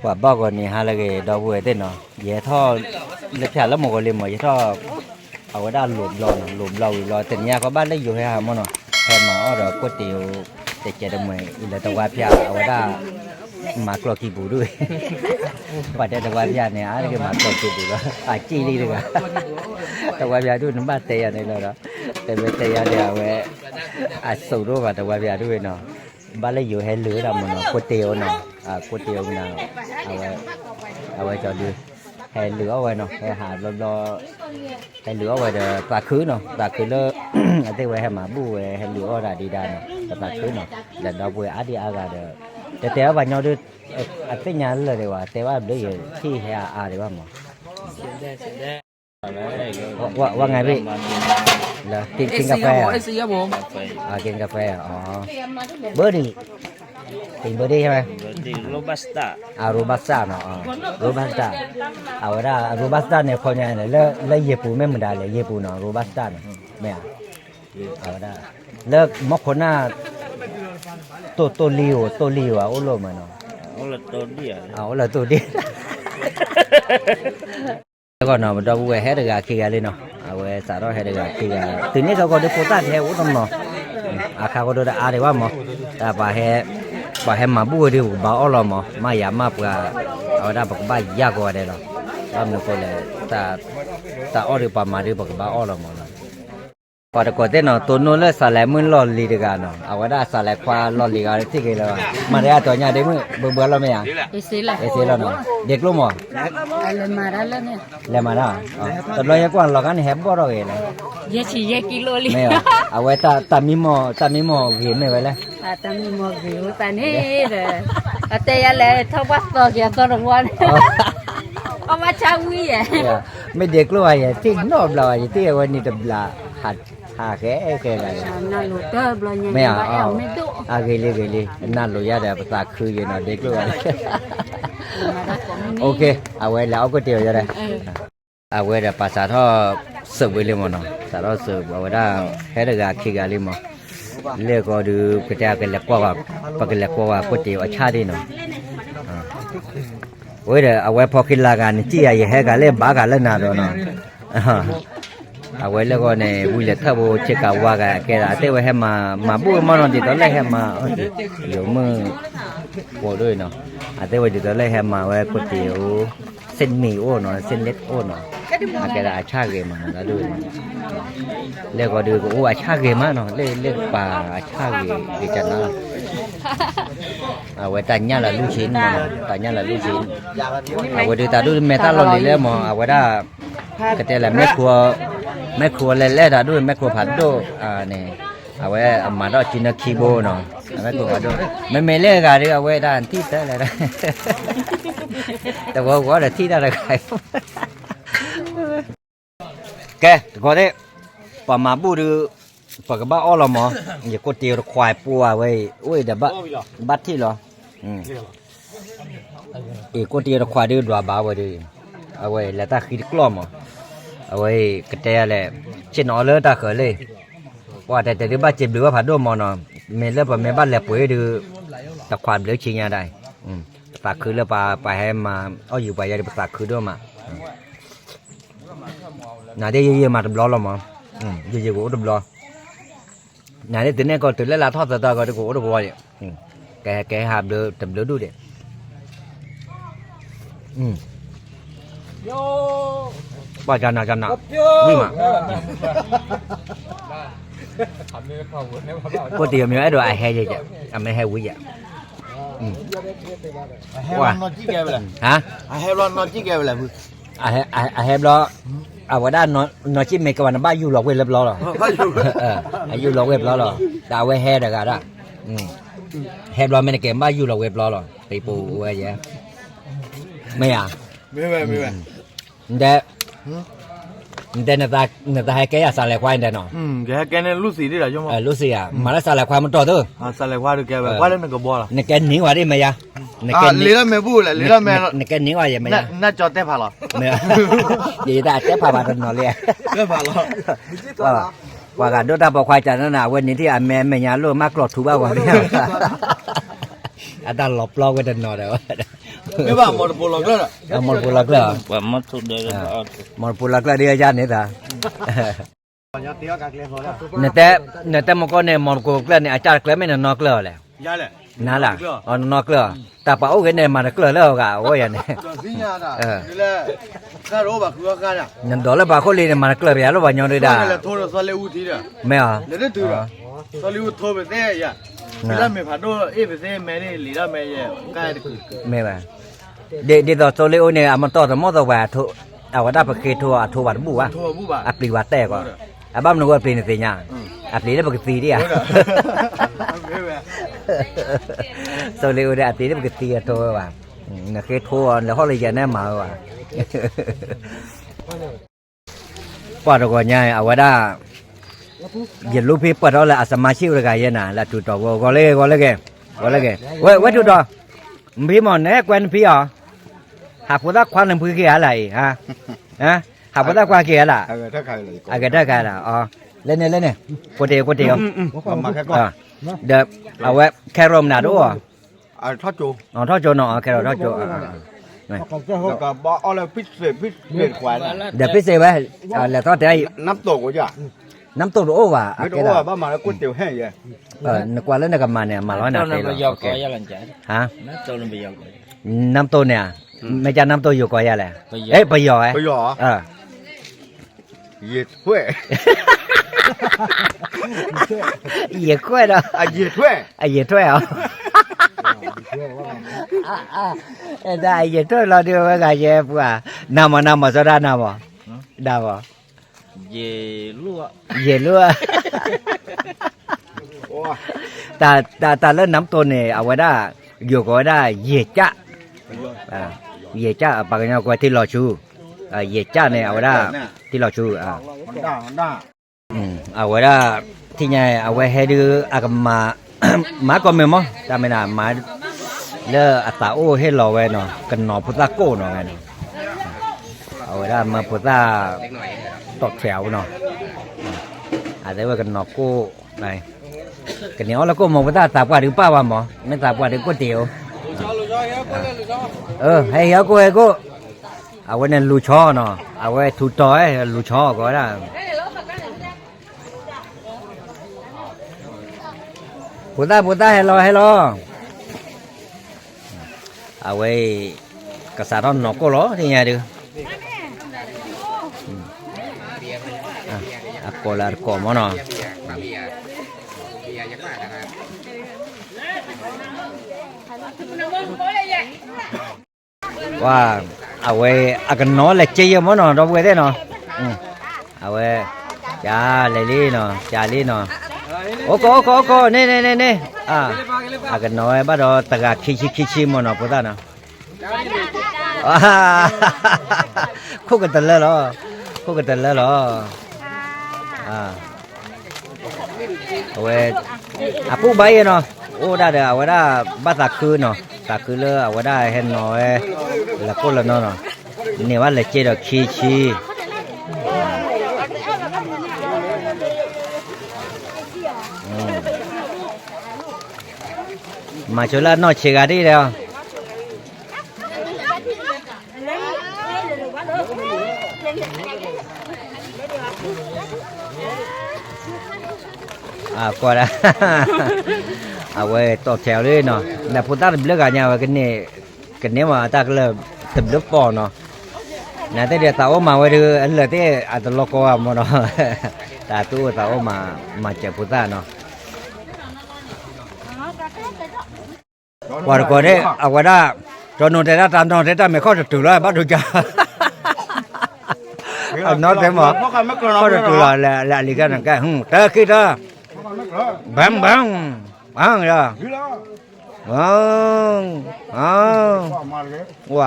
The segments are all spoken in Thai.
quả bao còn này hai là cái đầu vừa tên nó dễ thọ lệch chả lắm một cái liền mà dễ thọ ở đó lùm lò tiền nhà có bán lấy dù hay hả mà nó hay mà ở đó có tiêu để chạy được mày là tàu qua phía ở đó mà có kỳ bù đuôi và đây tàu qua phía này á cái mà có kỳ bù đó chi đi được à tàu qua phía đuôi nó bắt tê này rồi đó tê về tê à để sầu đuôi và tàu qua phía đuôi nó bán lấy dù hay lửa là mà nó có tiêu nó có tiêu nào ở cho đưa hay lửa vậy nó hay hà lo hay lửa vậy là ta khứ nó ở đây vậy mà bu hay lửa là đi đàn nó ta khứ nó là đâu vậy á đi ra được để téo vào nhau đưa ở cái nhà là để vào téo vào đấy khi hay để vào màว่าไงพี่เหรอกินกาแฟกินกาแฟเบอร์ดี้กินเบอร์ดี้ใช่ไหมโรบัสต้าโรบัสต้าเนาะโรบัสต้าเอาละโรบัสต้าเนี่ยคนเนี่ยแล้วเยปูไม่เหมือนได้เลยเยปูเนาะโรบัสต้าเนี่ยไม่เอาละแล้วมอคน่าตัวลิวอ่ะโอ้โหมันเนาะโอ้ละตัวเดียวละตัวเดียวก็เนาะมันดูเฮดกะขี้กะเลยเนาะเอาไว้สารอเฮดกะขี้กะทีนี้เขาก็ได้โคต้าแท้อุดมเนาะเขาก็ได้อาได้ว่าหมอแต่ป่าเฮมาบูดิบ่ออลอมมาอย่ามาปะเอาได้บักบ้ายากกว่าได้เนาะมันก็เลยตาออดิปามาดิบักบ้าออลอมเนาะพอตะกอเตเนาะตัวนู้นเลยสาแลมึนลอลีดกะเนาะเอาไว้ได้สาแลควาลอลีกะที่เกแล้วมาได้ตัวเนี่ยได้มึเบื่อแล้วมั้ยอ่ะเอซิแล้วเนาะเด็กรู้มั้ยเลมาราแล้วเนี่ยเลมาราตอนนี้กว่าเรากันแฮบบ่รอเองเยกิโลลิไม่เอาไว้ตามิโมเห็นไหมไว้แล้วตามิโมกิวตานี่เด้อแต่ยาเลยทวัสตัวกี่ตัวรางวัลเอามาชาวีอ่ะไม่เด็กรู้ไอ้ที่นอบเราไอ้ที่วันนี้ตบลาหัดหาแค่อะไรน่ารู้เด้อบลอยยังไม่ดุเกลีน่ารู้ยาแต่ภาษาคืออยู่เนาะเด็กรู้ไอ้โอเคเอาไว้แล้วก็เดียวจะได้เอาไว้แต่ภาษาท่อสืบไว้เลยมั้งเนาะภาษาท่อสืบเอาไว้ได้ให้ได้การคิดกันเลยมั้งเรียกก็ดูกระจายกันแล้วก็ว่าปากกันแล้วก็ว่าก๋วยเตี๋ยวชาดีเนาะโอ้ยเดี๋ยวเอาไว้พอกินลากันจี้ไอ้แห่กันเล่นบ้ากันเล่นนาดเนาะเอาไว้แล้วก็เนี่ยบุญเล็กถ้าบุเช็คเอาว่ากันแกอาเต้ไว้ให้มาบุญมันนอนติดตอนแรกให้มาเดี๋ยวมือโว้ด้วยเนาะอาเต้ไว้ติดตอนแรกให้มาไว้ก๋วยเตี๋ยวเส้นหมี่โอ้เนาะเส้นเล็กโอ้เนาะแกอาชาเกมาแล้วด้วยแล้วก็ดูก็โอ้อาชาเกมาเนาะเล่นปลาอาชาเกดิจันนะเอาไว้ตาเนี่ยละลูกชิ้นมาตาเนี่ยละลูกชิ้นเอาไว้ดูตาดูเมตาลอลีแล้วมั้งเอาไว้ได้ก็แต่ละแม่ครัวเล่ๆด้วยแม่ครัวผัดโดเนี่ยเอาไว้มาดอจินคีโบเนาะแม่ครัวผัดโดไม่เล่กันดิเอาไว้ด้านที่แต่อะไรนะแต่ว่าแต่ที่อะไรใครแกก็ได้ปะมาบูดูปะกบ้าอ้อละมั้งอย่าก๋วยเตี๋ยวควายปัวไว้โอ้ยเดี๋ยวบัดที่เหรอก๋วยเตี๋ยวควายดื้อดว่าบ้าไว้ดิเอาไว้แล้วตาคิดกล้อมเอาไว้กระเตะแหละเช่นอ๋อเลยตาเขยเลยว่าแต่ที่บ้านเจ็บหรือว่าผัดโดมอนอเมลแล้วปะเมบ้านแหลป่วยดื้อตะควานเหลือชิงยาได้ปากคือแล้วปลาให้มาเอาอยู่ไปยาปากคือด้วยมาน่าได้เยอะๆมาดับล้อแล้วมั้งเยอะๆกูดับล้อน่าได้ตื่นเนี่ยก็ตื่นแล้วลาทอดตาก็ได้กูดับล้อเนี่ยแกหาเดือดับเดือดูเด็ดบ้าจันนะวิ่งมาก๋วยเตี๋ยวมีไอ้ตัวไอ้แห่เจ๊ไม่แห่วิ่งว่านอนจี้แกไปเลยฮะไอ้ร้อนนอนจี้แกไปเลยไอ้แห่ล้อเอาว่าด้านนอนจี้เมกวันบ้าอยู่หลอกเว็บเล็บล้อหรออยู่หลอกเว็บล้อหรอแต่เอาไว้แห่เด็กอะแห่ล้อไม่ได้เก็บบ้าอยู่หลอกเว็บล้อหรอตีปูไว้เยอะไม่อ่ะแต่เนตาให้แกอยากสาเลควายเด่นเนาะแกเนี่ยลูซี่ดิล่ะจ้ะลูซี่อ่ะมาแล้วสาเลควายมันต่อตัวสาเลควายดูแกแบบว่าเล่นมันก็บ่ล่ะในแกหนีว่าได้ไหมยะลีละแม่บูล่ะลีละแม่ในแกหนีว่าอย่างไหมยะน่าจอดเตะผ่าหรอเนี่ยดีแต่เตะผ่ามาตลอดเลยเตะผ่าหรอว่ากันดูตาบอกควายจันนั่นน่ะวันนี้ที่แม่ยาลูกมากรอดถูบ้าว่าเนี่ยอาจารย์หลบล้อไว้ตลอดเลย没办法，不老了。 မော်ပူလာကလာ ว่ามันสุดเลยก็เอา မော်ပူလာကလာဒီအကြနေတာ nete mo ko ne mor ko kla ne achar kla me no kla le 伢嘞， na la no kla ta pa o ge ne ma kla le ga o ya ne 这新疆的，你嘞，看肉吧，给我看着。 nan do le ba ko le ne ma kla ya lo ba nyo de 那 da 个拖着说来屋提的， me ha 那这对了，说来屋拖不在呀，你那没怕到一不在买的，里头买的，干的。 me ba de do so le o ne a mo to mo to ba tho a wa da pa ke tho a tho ba bu wa 拖不吧？ a pli wa te ko a ba no ko pli ne te nya a pli le ba ke ti dia 没呗。 so le o de a pli le ba ke ti a tho ba na ke tho le ho le ya ne ma wa pa do ko nya a wa da ye lu phi pa do la a sama shi ga ye na la tu to ko le ke we tu to mbi mo ne kwen phi àหาพุทธความหนึ่งพื้นเกี่ยอะไรฮะหาพุทธความเกี่ยอะไร 他开了。 อาก็ได้กันละอ๋อเล่นเนี่ยก๋วยเตี๋ยว มาแค่ก็ เดี๋ยวเอาไว้แครอมหนาด้วย ทอดจู อ๋อทอดโจนอ๋อแครอทอดโจ แล้วก็บอกเอาเลยพิเศษพิเศษควาย เดี๋ยวพิเศษไว้แล้วทอดได้ น้ำตกกูจ้ะ น้ำตกโอ้ว่ะ ไม่รู้ว่าบ้านมาแล้วก๋วยเตี๋ยวแห้งยัง นึกว่าแล้วนึกกับมันเนี่ยมาร้อยหนา ตัว เต นั้น ล ไปยอกก็ยังหลังจาก ฮะ นั่นตัวนั้นไปยอก น้ำตกเนี่ยไม่จะน้ำตกอยู่ก่อนยังไงเอ้ยไปย่อไอ้ ไปหยอเย็ดถ้วย เหยียดกล้วยเนาะ เย็ดถ้วย ไอ้เหยียดถ้วยเหรอได้เหยียดถ้วยเราเดียวกันเย่ปัวน้ำมาสดาน้ำบ่ได้บ่ เย่ลวก เหยียดรั่วแต่เล่นน้ำตัวเนี่ยเอาไว้ได้อยู่ก็ได้เหยียดจ้ะเหยียดจ้ะปากกันเอาไว้ที่รอชูเหยียดจ้ะเนี่ยเอาไว้ได้ที่รอชูมันด่า เอาไว้ได้ที่ไงเอาไว้ให้ดูอากมามาก็ไม่มั้งจำไม่ได้มาเลืออัตตาโอให้รอไว้เนาะกันหนอพุทธโก้เนาะไงเนาะเอาไว้ได้มาพุทธตอดแถวเนาะอาจจะว่ากันหนอโก้ไหนกันเนี้ยแล้วก็มองพุทธตาบว่าหรือป้าวะหมอไม่ตาบว่าหรือก๋วยเตี๋ยวให้เหี้ยกูเอาไว้ในลูช่อเนาะเอาไว้ถูต่อยลูช่อก็ได้พุทธให้รอเอาไว้กษัตริย์นอกก็รอที่ไงดูก็ลาก็มอนว่าเอาไว้อากันน้อเลยเจียมอนเราไว้ได้เนาะเอาไว้จ้าเลยลี่เนาะจ้าลี่เนาะโอ้โกนี่อากันน้อยบ้านเราตะกาคิมอนพุทธนะคู่กันตลอดเหรอเอาไว้ปูใบเนาะโอ้ได้เดี๋ยวเอาไว้ได้บ้านตะคืนเนาะตะคืนเลยเอาไว้ได้เห็นน้อยแล้วก็แล้วเนาะนี่ว่าเลยเจดคิมาช่วยละน้อยเชกาดีแล้วก็ได้เอาไว้ต่อแถวเลยเนาะแต่พูดตามเรื่องกันเนี่ยว่ากันเนี่ยว่าตาก็เลยติดลูกปอเนาะนั่นแต่เดี๋ยวตาโอมาไว้ดูอันเลยที่อาจจะล็อกว่ามันเนาะตาตู้ตาโอมาเจ็บพูดตาเนาะว่าก็ได้เอาไว้ได้จนโนเตต้าตามโนเตต้าไม่เข้าจะถือเลยบ้านดูจ้าเอาโนเตหมอเข้าจะถือเลยละลิกันนั่นแกเตอคิดเตอบังจ้ะว้า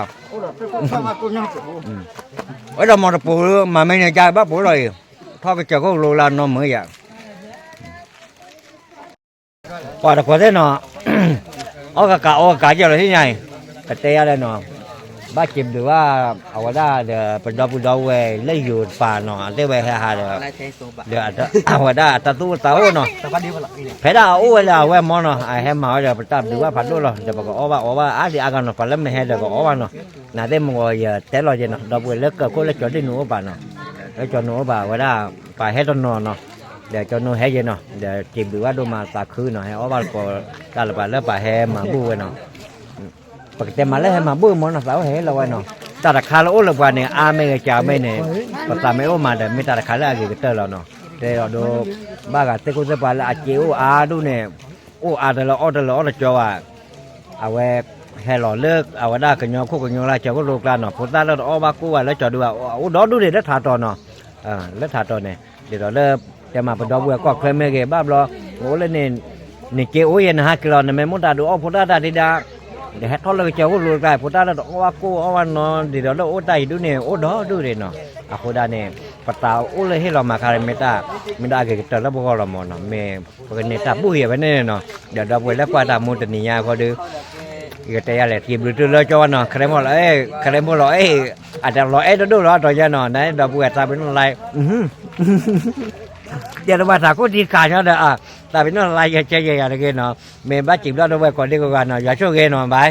วไอ้เรามองปูมาไม่ในใจบ้าปูเลยพ่อก็จะก็โลลานนมเหมือนอย่างพอแต่พอได้เนาะเอากะเจาะที่ไหนกะเตะอะไรเนาะ บ้าจิมหรือว่าเอาว่าเดี๋ยวเป็นดอกบุดอกเวเล่ยอยู่ป่าเนาะเดี๋ยวไปหาเดี๋ยวเดี๋ยวเอาว่าตาตู้ตาโอ้เนาะเพดาโอ้เวลาเวมอเนาะไอ้แฮมมาเดี๋ยวไปตับหรือว่าผัดดูเนาะเดี๋ยวบอกว่าอาดีอากันเนาะพอแล้วไม่ให้เดี๋ยวก็ว่าเนาะน่าเดี๋ยวมึงก็อย่าแต่เราจะเนาะดอกเวเลิกก็เลิกจอดได้หนูป่าเนาะแล้วจอดหนูป่าว่าไปให้ต้นนอนเนาะเดี๋ยวจอดหนูให้เย็นเนาะเดี๋ยวจิมหรือว่าดูมาตาคืนเนาะให้ว่าก็ตาละป่าแล้วป่าแฮมมาบูเนาะปกติมาแล้วให้มาบูมันเนาะสาวเฮ้เราไว้เนาะตาตะคาเราโอ้ละกว่าเนี่ยอาไม่ก็จ่าไม่เนี่ยปตาไม่โอ้มาเดี๋ยวไม่ตาตะคาแล้วกี่ก็เตอเราเนาะแต่เราดูบ้ากะเตกุสปาละอาเจียวอาดูเนี่ยโอ้อาเดเราอ้อจ่อว่าเอาไว้ให้เราเลิกเอาว่าได้กันยอคู่กันยอละจ่อก็โลกลาเนาะพอตาเราอ้อบ้ากูว่าแล้วจ่อดูว่าโอ้ดอดูเดี๋ยวถาต่อเนาะแล้วถาต่อเนี่ยเดี๋ยวเราเลิกจะมาเป็นดอกบัวก็เคยไม่เก็บบ้าบล้อโอ้เลยเนี่ยเกี่ยวโอ้ยนะฮะกิโลเนี่ยไม่มุดาดูอ้อพอตาได้ดีดาเดี๋ยวให้ทอดเลยเจ้าก็รู้ได้พอตาเราว่ากูเอาวันนอนเดี๋ยวเราโอ้ได้ดูเนี่ยโอ้ดอดูเลยเนาะอะโคดาเนี่ยปตาโอ้เลยให้เรามาคาร์เมตาไม่ได้เกิดแต่ละพวกเราหมดเนาะเมย์พวกเนี่ยตาบุ้ยไปเนี่ยเนาะเดี๋ยวเราไปแล้วก็ตามุตนิยาพอดูก็แต่อะไรทีมดูตัวเราจอเนาะใครมอลใครมอลอาจจะรอดูรอต่อยาเนาะนะเราบุ้ยตาเป็นอะไรเดี๋ยวเรามาถามคนที่ขาดเนาะเด้อตาเป็นอะไรใจใหญ่ๆอะไรกันเนาะเมย์บ้าจิบเราด้วยก่อนดีกว่าเนาะอย่าช่วยกันเนาะบาย